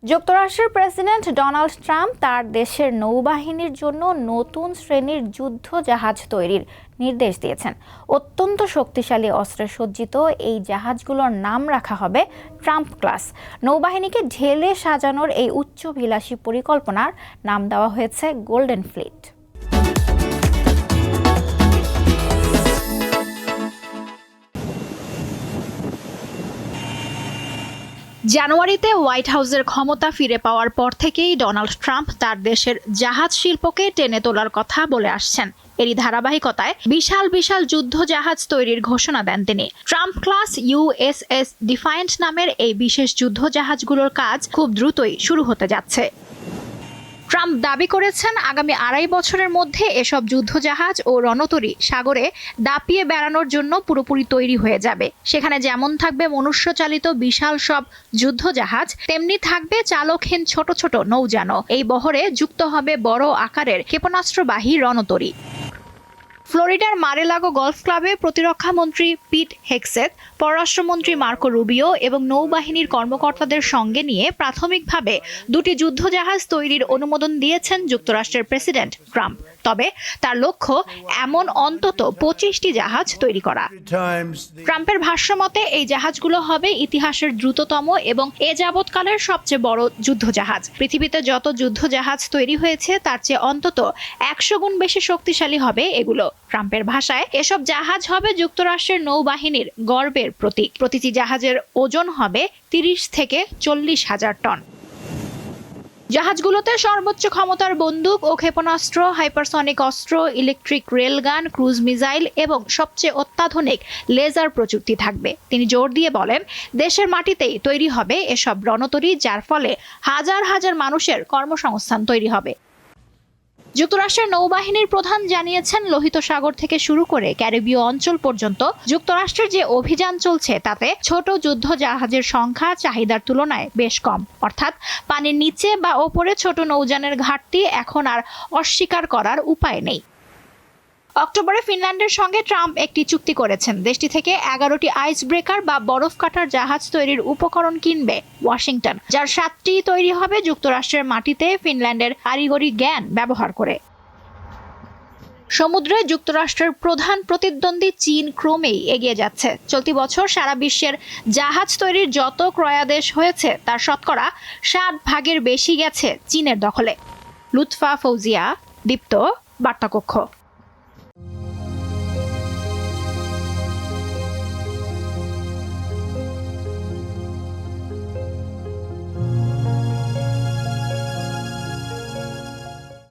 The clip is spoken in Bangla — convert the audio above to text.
যুক্তরাষ্ট্রের প্রেসিডেন্ট ডোনাল্ড ট্রাম্প তার দেশের নৌবাহিনীর জন্য নতুন শ্রেণীর যুদ্ধ জাহাজ তৈরির নির্দেশ দিয়েছেন। অত্যন্ত শক্তিশালী অস্ত্রে সজ্জিত এই জাহাজগুলোর নাম রাখা হবে ট্রাম্প ক্লাস। নৌবাহিনীকে ঢেলে সাজানোর এই উচ্চাভিলাষী পরিকল্পনার নাম দেওয়া হয়েছে গোল্ডেন ফ্লিট। জানুয়ারিতে হোয়াইট হাউসের ক্ষমতা ফিরে পাওয়ার পর থেকেই ডোনাল্ড ট্রাম্প তার দেশের জাহাজ শিল্পকে টেনে তোলার কথা বলে আসছেন। এরই ধারাবাহিকতায় বিশাল বিশাল যুদ্ধ জাহাজ তৈরির ঘোষণা দেন তিনি। ট্রাম্প ক্লাস USS ডিফায়েন্ট নামের এই বিশেষ যুদ্ধ জাহাজগুলোর কাজ খুব দ্রুতই শুরু হতে যাচ্ছে। ট্রাম্প দাবি করেছেন আগামী 2.5 বছরের মধ্যে এসব যুদ্ধজাহাজ ও রণতরী সাগরে দাপিয়ে বেড়ানোর জন্য পুরোপুরি তৈরি হয়ে যাবে। সেখানে যেমন থাকবে মনুষ্যচালিত বিশাল সব যুদ্ধজাহাজ, তেমনি থাকবে চালকহীন ছোট ছোট নৌযান। এই বহরে যুক্ত হবে বড় আকারের ক্ষেপণাস্ত্রবাহী রণতরী। ফ্লোরিডার মারে-লাগো গলফ ক্লাবে প্রতিরক্ষা মন্ত্রী পিট হেগসেথ, পররাষ্ট্রমন্ত্রী মার্কো রুবিও এবং নৌবাহিনীর কর্মকর্তাদের সঙ্গে নিয়ে প্রাথমিকভাবে 2টি যুদ্ধজাহাজ তৈরির অনুমোদন দিয়েছেন যুক্তরাষ্ট্রের প্রেসিডেন্ট ট্রাম্প। তবে তার লক্ষ্য এমন অন্তত 25টি জাহাজ তৈরি করা। ট্রাম্পের ভাষ্যমতে এই জাহাজগুলো হবে ইতিহাসের দ্রুততম এবং এ যাবৎকালের সবচেয়ে বড় যুদ্ধজাহাজ। পৃথিবীতে যত যুদ্ধজাহাজ তৈরি হয়েছে তার চেয়ে অন্তত 100 গুণ বেশি শক্তিশালী হবে এগুলো। ট্রাম্পের ভাষায় এসব জাহাজ হবে যুক্তরাষ্ট্রের নৌবাহিনীর গর্বের প্রতীক। প্রতিটি জাহাজের ওজন হবে 30 থেকে 40 হাজার টন। জাহাজগুলোতে সর্বোচ্চ ক্ষমতার বন্দুক ও ক্ষেপণাস্ত্র, হাইপারসনিক অস্ত্র, ইলেকট্রিক রেলগান, ক্রুজ মিসাইল এবং সবচেয়ে অত্যাধুনিক লেজার প্রযুক্তি থাকবে। তিনি জোর দিয়ে বলেন, দেশের মাটিতেই তৈরি হবে এসব রণতরী, যার ফলে হাজার হাজার মানুষের কর্মসংস্থান তৈরি হবে। যুক্তরাষ্ট্রের নৌবাহিনীর প্রধান জানিয়েছেন, লোহিত সাগর থেকে শুরু করে ক্যারিবীয় অঞ্চল পর্যন্ত যুক্তরাষ্ট্রের যে অভিযান চলছে তাতে ছোট যুদ্ধ জাহাজের সংখ্যা চাহিদার তুলনায় বেশ কম। অর্থাৎ পানির নিচে বা ওপরে ছোট নৌযানের ঘাটতি এখন আর অস্বীকার করার উপায় নেই। অক্টোবরে ফিনল্যান্ডের সঙ্গে ট্রাম্প একটি চুক্তি করেছেন। দেশটি থেকে 11টি আইস ব্রেকার বা বরফ কাটার জাহাজ তৈরির উপকরণ কিনবে ওয়াশিংটন, যার 7টি তৈরি হবে যুক্তরাষ্ট্রের মাটিতে ফিনল্যান্ডের কারিগরি জ্ঞান ব্যবহার করে। সমুদ্রে যুক্তরাষ্ট্রের প্রধান প্রতিদ্বন্দ্বী চীন ক্রমেই এগিয়ে যাচ্ছে। চলতি বছর সারা বিশ্বের জাহাজ তৈরির যত ক্রয়াদেশ হয়েছে তার শতকরা 60 ভাগের বেশি গেছে চীনের দখলে। লুৎফা ফৌজিয়া, দীপ্ত, বার্তাকক্ষ।